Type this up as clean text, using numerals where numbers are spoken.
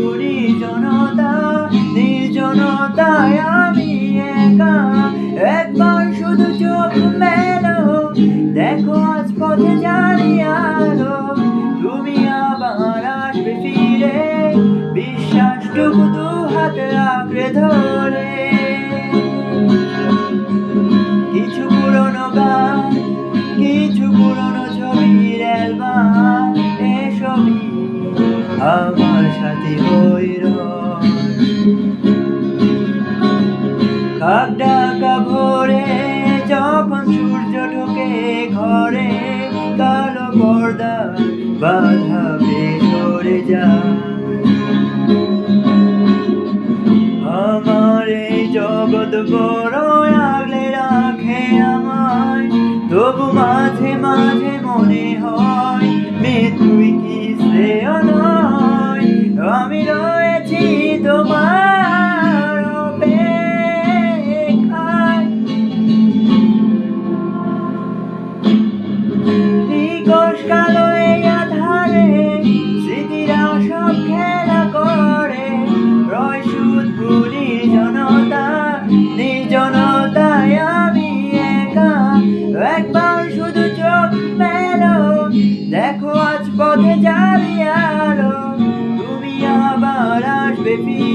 নির্জনতা নির্জনতায় আমি একা, একবার শুধু চোখ মেলো, দেখো আজ পথে জানি আলো, তুমি আবার আসবে ফিরে, বিশ্বাসটুকু দু হাতে আঁকড়ে ধরে। কিছু পুরনো গান, কিছু পুরনো ছবির অ্যালবাম, এসবই আমার সাথী হইল। কাক ডাকা ভোরে যখন সূর্য ঢোকে ঘরে, কালো পর্দা বাধা সরে যায়। আমার এই জগৎ বড় আগলে রাখে আমায়, তবু মাঝে মাঝে মনে হয় মৃত্যুই কি শ্রেয় নয়। আমি রয়েছি তোমার অপেক্ষায়, নিকষ কালো এই আধারে স্মৃতিরা সব খেলা করে, রয় শুধু নির্জনতা নির্জনতায় আমি একা, একবার শুধু চোখ মেলো, দেখো আজ পথে জানি আলো, তুমি আবার আসবে ফিরে।